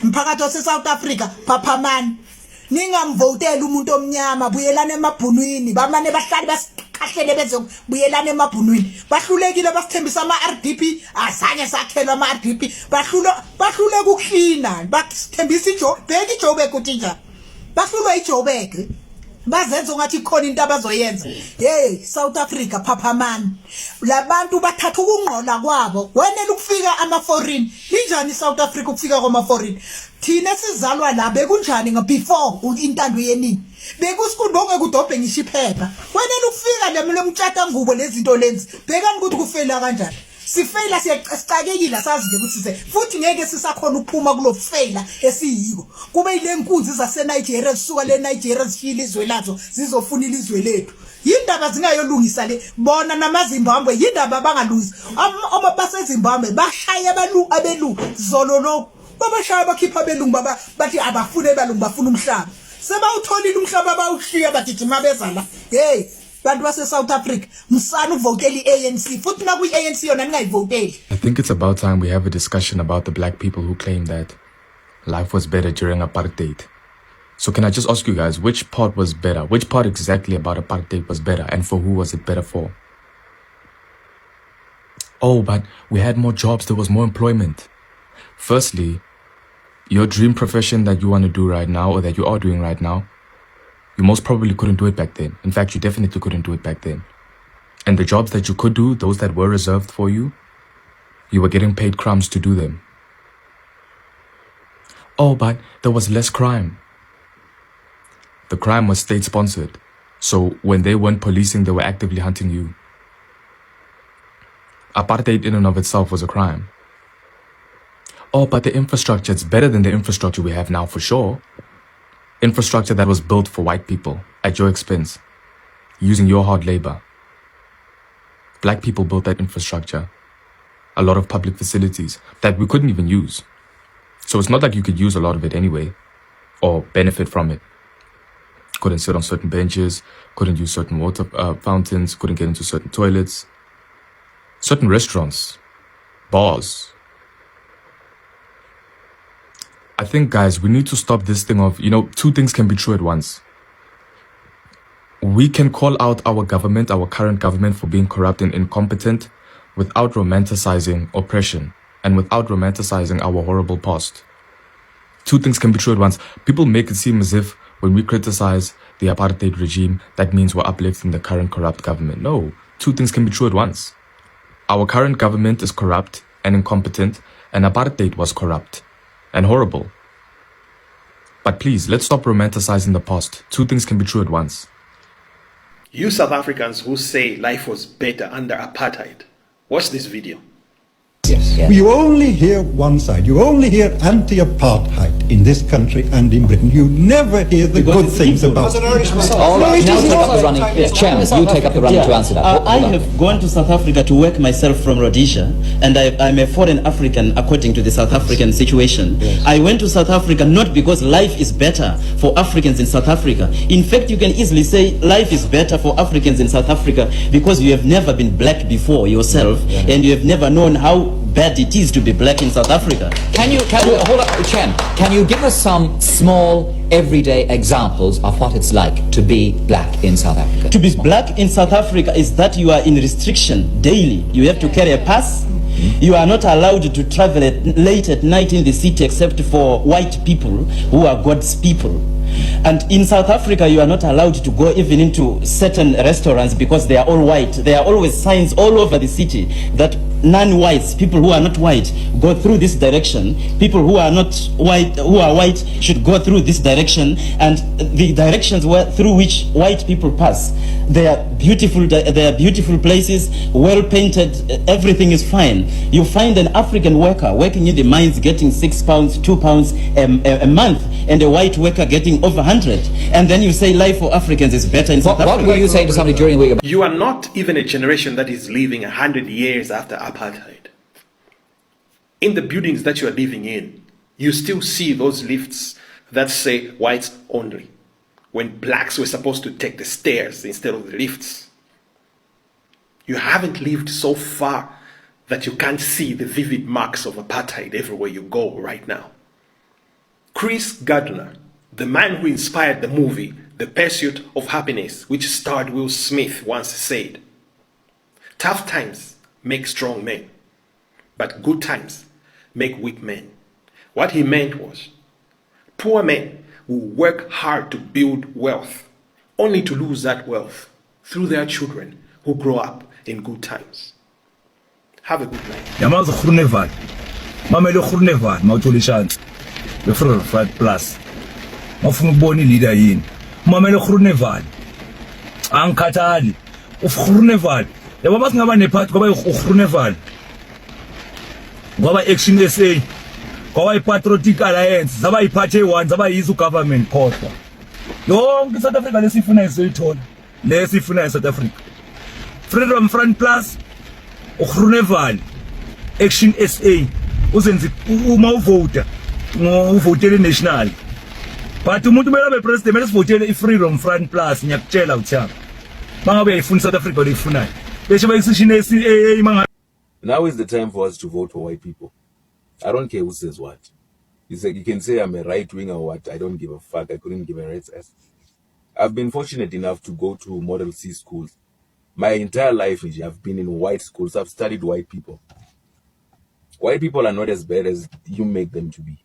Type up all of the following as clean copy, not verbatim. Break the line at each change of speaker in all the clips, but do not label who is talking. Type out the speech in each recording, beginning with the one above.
Mphakathi wase-South Africa, phaphamani. Ningamvotela umuntu omnyama, buyelana emabhunwini, bamane bahlali basikahlele bezobuyelana emabhunwini. Bahlulekile basithembisa ama-RDP, azange sakhelwa ama-RDP. Bahluleka ukuhlina, basithembisa iJoburg, iJoburg uthi njani. Bahlulwa iJoburg. Bazenza ngathi ikhona into abazoyenza. Hey, South Africa phaphamani. Labantu bathatha ukungqola kwabo. Wenela ukufika ama-foreign. Injani South Africa ukufika kwama-foreign? Thina sizalwa la bekunjani before intando yeningi. Bekusikhulu bonke kudobhe ngisho iphepha. Wenela ukufika lemtshata ngubo lezinto lenzi. Bhekani ukuthi kufela kanjani. Sifeyila siyacakekile sazi nje ukuthi size futhi ngeke sisakhona ukuphuma kulo faila esiyiko kube ile nkunzi zaseNigeria zisuka leNigeria zifika izwe lazo zizofuna ilizwe lethu yindaba zingayolungisa le bona namaZimbabwe yindaba bangalungisa abaseZimbabwe bashaya abelungu zololo babashaya bakhipha abelungu bathi abafune balungu bafuna umhlaba sebawutholile umhlaba bawushiya bathi mabeza la hey bantu base South Africa msana uvotela iANC futhi na kuiANC yona ningayivoteli.
I think it's about time we have a discussion about the black people who claim that life was better during apartheid. So can I just ask you guys, which part was better? Which part exactly about apartheid was better, and for who was it better for? Oh, but we had more jobs, there was more employment. Firstly, your dream profession that you want to do right now, or that you are doing right now, you most probably couldn't do it back then. In fact, you definitely couldn't do it back then. And the jobs that you could do, those that were reserved for you, you were getting paid crumbs to do them. Oh, but there was less crime. The crime was state-sponsored. So when they weren't policing, they were actively hunting you. Apartheid in and of itself was a crime. Oh, but the infrastructure, it's better than the infrastructure we have now for sure. Infrastructure that was built for white people at your expense, using your hard labor. Black people built that infrastructure. A lot of public facilities that we couldn't even use. So it's not like you could use a lot of it anyway, or benefit from it. Couldn't sit on certain benches, couldn't use certain water fountains, couldn't get into certain toilets, certain restaurants, bars. I think, guys, we need to stop this thing of, two things can be true at once. We can call out our government, our current government, for being corrupt and incompetent without romanticizing oppression and without romanticizing our horrible past. Two things can be true at once. People make it seem as if when we criticize the apartheid regime, that means we're uplifting the current corrupt government. No, two things can be true at once. Our current government is corrupt and incompetent, and apartheid was corrupt and horrible. But please, let's stop romanticizing the past. Two things can be true at once.
You South Africans who say life was better under apartheid, watch this video.
Yes. You only hear one side. You only hear anti-apartheid in this country and in Britain. You never hear the good things about it.
All right, now take up the running. Yes, Chairman, you take up the running to answer that.
I have gone to South Africa to work myself from Rhodesia, and I'm a foreign African according to the South African situation. Yes. I went to South Africa not because life is better for Africans in South Africa. In fact, you can easily say life is better for Africans in South Africa because you have never been black before yourself, and you have never known how bad it is to be black in South Africa.
Can you hold up, Chen? Can you give us some small, everyday examples of what it's like to be black in South Africa?
To be black in South Africa is that you are in restriction daily. You have to carry a pass. You are not allowed to travel late at night in the city except for white people who are God's people. And in South Africa, you are not allowed to go even into certain restaurants because they are all white. There are always signs all over the city that non-whites, people who are not white, go through this direction. People who are not white, who are white, should go through this direction. And the directions through which white people pass, they are beautiful. They are beautiful places, well painted. Everything is fine. You find an African worker working in the mines getting £6, £2 a month, and a white worker getting over 100, and then you say life for Africans is better in South Africa.
What were you saying to somebody during the week?
You are not even a generation that is living 100 years after apartheid. In the buildings that you are living in, you still see those lifts that say whites only, when blacks were supposed to take the stairs instead of the lifts. You haven't lived so far that you can't see the vivid marks of apartheid everywhere you go right now. Chris Gardner, the man who inspired the movie The Pursuit of Happiness, which starred Will Smith, once said, "Tough times make strong men, but good times make weak men." What he meant was, poor men will work hard to build wealth, only to lose that wealth through their children who grow up in good times. Have a good night.
Yamazi Groenewald. Mamele Groenewald, mawuthola chance. The Front Plus. Mawufuna ukubona ileader yini. Mamele Groenewald. Angikhathali. Groenewald. Yabo basingaba nepart ngoba uGroenewald. Ngoba Action SA. Ngoba iPatriotic Alliance, zaba iphathe one, zaba yizo government kodwa. Yonke South Africa lesifuna iselithola. Lesifuna South Africa. Freedom Front Plus. uGroenewald Action SA uzenza uma uvota uvotele national but umuntu mele abe president mele sivotele iFreedom Front Plus ngiyakutshela uthaba mangabe uyayifuna South Africa leyifunayo beshe bayisishine AA manga.
Now is the time for us to vote for white people. I don't care who says what. You can say I'm a right winger or what. I don't give a fuck. I couldn't give a rat's ass. I've been fortunate enough to go to Model C schools. My entire life, I've been in white schools. I've studied white people. White people are not as bad as you make them to be.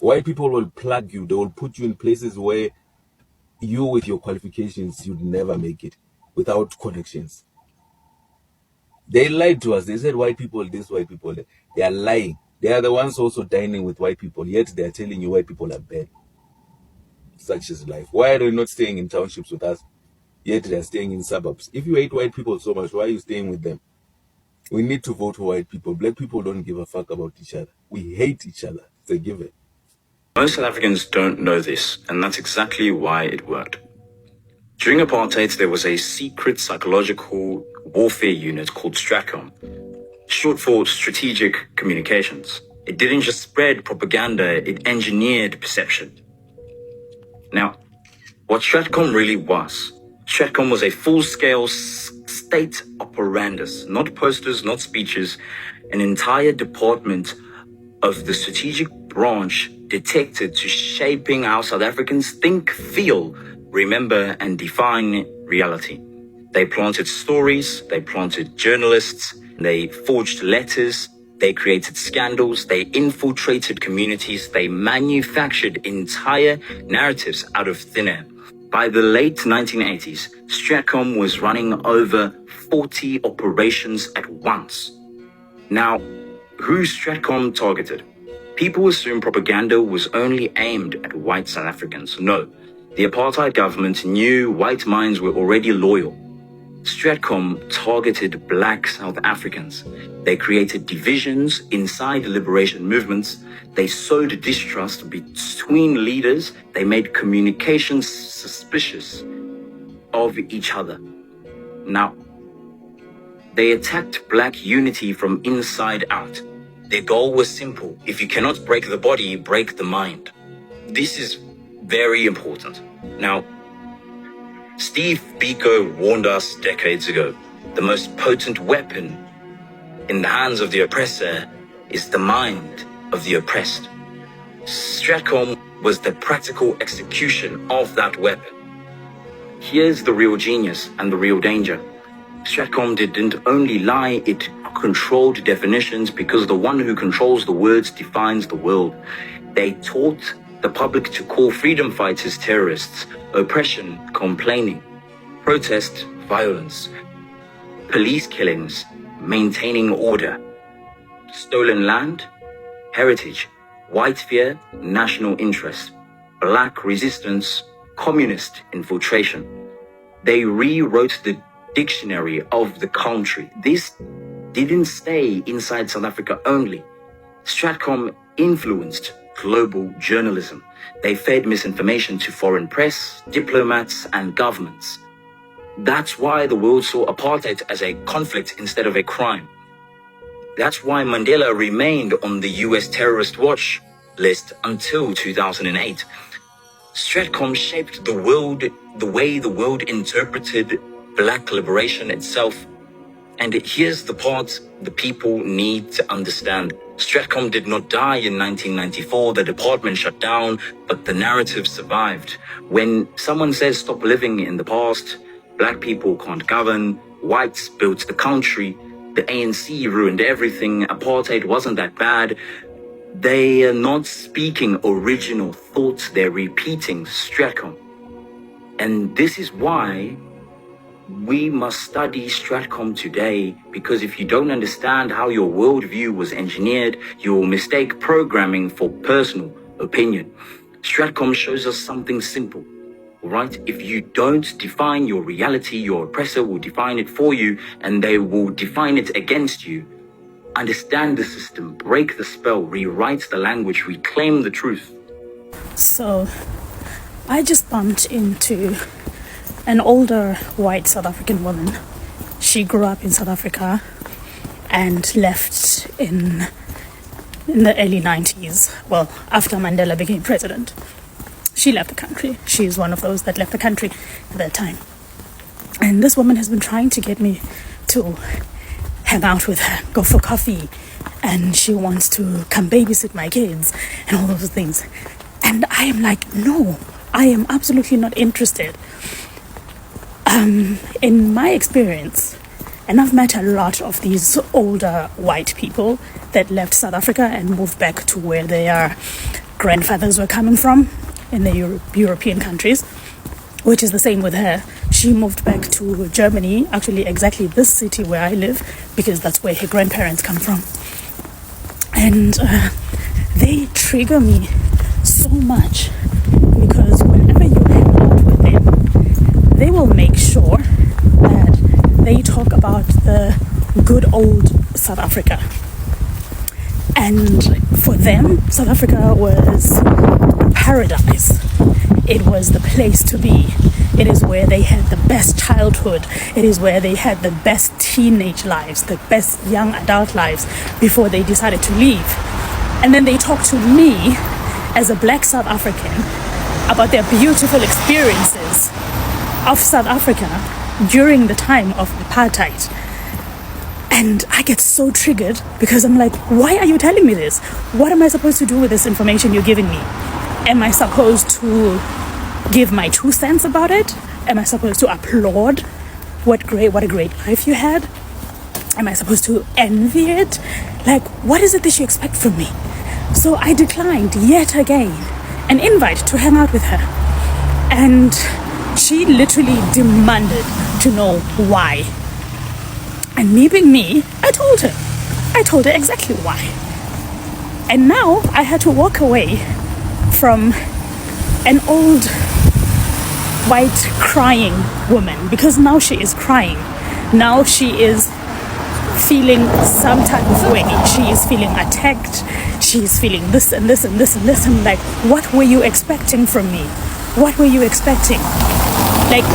White people will plug you. They will put you in places where you, with your qualifications, you'd never make it without connections. They lied to us. They said white people this, white people that. They are lying. They are the ones also dining with white people, yet they are telling you white people are bad. Such is life. Why are they not staying in townships with us? Yet they are staying in suburbs. If you hate white people so much, why are you staying with them? We need to vote for white people. Black people don't give a fuck about each other. We hate each other. It's a given.
Most South Africans don't know this, and that's exactly why it worked. During apartheid, there was a secret psychological warfare unit called Stratcom, short for Strategic Communications. It didn't just spread propaganda, it engineered perception. Now, what Stratcom really was, Stratcom was a full-scale state operandus, not posters, not speeches, an entire department of the strategic branch detected to shaping how South Africans think, feel, remember, and define reality. They planted stories, they planted journalists, they forged letters, they created scandals, they infiltrated communities, they manufactured entire narratives out of thin air. By the late 1980s, Stratcom was running over 40 operations at once. Now, who Stratcom targeted? People assume propaganda was only aimed at white South Africans. No, the apartheid government knew white minds were already loyal. Stratcom targeted black South Africans. They created divisions inside liberation movements. They sowed distrust between leaders. They made communications suspicious of each other. Now, they attacked black unity from inside out. Their goal was simple. If you cannot break the body, break the mind. This is very important. Now, Steve Biko warned us decades ago, the most potent weapon in the hands of the oppressor is the mind of the oppressed. Stratcom was the practical execution of that weapon. Here's the real genius and the real danger. Stratcom didn't only lie, it controlled definitions because the one who controls the words defines the world. They taught the public to call freedom fighters terrorists, oppression complaining, protest violence, police killings maintaining order, stolen land heritage, white fear national interest, black resistance communist infiltration. They rewrote the dictionary of the country. This didn't stay inside South Africa only. Stratcom influenced global journalism. They fed misinformation to foreign press, diplomats, and governments. That's why the world saw apartheid as a conflict instead of a crime. That's why Mandela remained on the US terrorist watch list until 2008. Stratcom shaped the world, the way the world interpreted black liberation itself. And here's the part the people need to understand. Stratcom did not die in 1994, the department shut down, but the narrative survived. When someone says stop living in the past, black people can't govern, whites built the country, the ANC ruined everything, apartheid wasn't that bad, they are not speaking original thoughts, they're repeating Stratcom. And this is why we must study Stratcom today, because if you don't understand how your worldview was engineered, you will mistake programming for personal opinion. Stratcom shows us something simple, right? If you don't define your reality, your oppressor will define it for you, and they will define it against you. Understand the system, break the spell, rewrite the language, reclaim the truth.
So, I just bumped into an older white South African woman. She grew up in South Africa and left in the early 90s. Well, after Mandela became president. She left the country. She's one of those that left the country at that time. And this woman has been trying to get me to hang out with her, go for coffee, and she wants to come babysit my kids and all those things. And I am like, no, I am absolutely not interested. In my experience, and I've met a lot of these older white people that left South Africa and moved back to where their grandfathers were coming from in the European countries, which is the same with her. She moved back to Germany, actually exactly this city where I live, because that's where her grandparents come from. And they trigger me so much, because whenever you hang out with them, they will make sure that they talk about the good old South Africa. And for them, South Africa was paradise. It was the place to be. It is where they had the best childhood. It is where they had the best teenage lives, the best young adult lives before they decided to leave. And then they talk to me as a black South African about their beautiful experiences of South Africa during the time of apartheid. And I get so triggered because I'm like, why are you telling me this? What am I supposed to do with this information you're giving me? Am I supposed to give my 2 cents about it? Am I supposed to applaud what a great life you had? Am I supposed to envy it? Like, what is it that you expect from me? So I declined yet again an invite to hang out with her. And she literally demanded to know why. And me being me, I told her exactly why. And now I had to walk away from an old white crying woman, because now she is crying. Now she is feeling some type of way. She is feeling attacked. She is feeling this and this and this and this. And like, what were you expecting from me? What were you expecting? Like,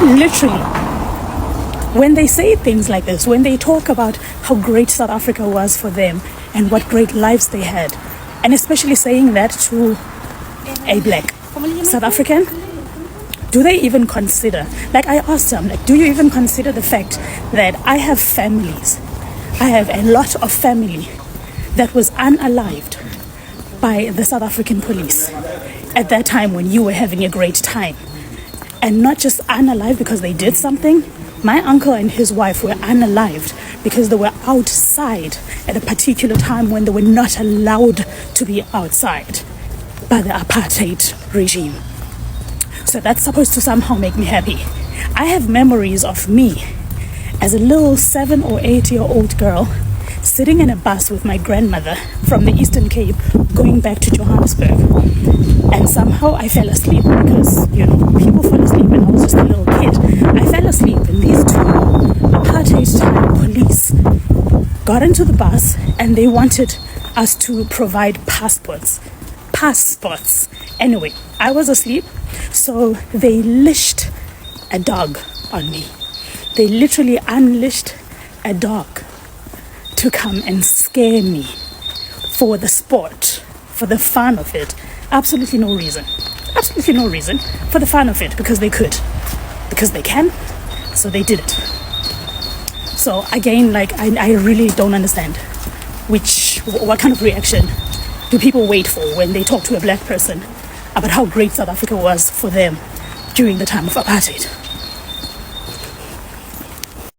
literally, when they say things like this, when they talk about how great South Africa was for them and what great lives they had, and especially saying that to a black South African, do they even consider, like I asked them, like, do you even consider the fact that I have families? I have a lot of family that was unalived by the South African police at that time when you were having a great time. And not just unalived because they did something. My uncle and his wife were unalived because they were outside at a particular time when they were not allowed to be outside by the apartheid regime. So that's supposed to somehow make me happy. I have memories of me as a little 7 or 8-year-old girl sitting in a bus with my grandmother from the Eastern Cape going back to Johannesburg. And somehow I fell asleep because, you know, people fall asleep and I was just a little kid. I fell asleep and these 2 apartheid time police got into the bus and they wanted us to provide passports. Anyway, I was asleep, so they leashed a dog on me. They literally unleashed a dog to come and scare me for the sport, for the fun of it. Absolutely no reason. For the fun of it, because they could. Because they can, so they did it. So again, like, I really don't understand which message, what kind of reaction do people wait for when they talk to a black person about how great South Africa was for them during the time of apartheid?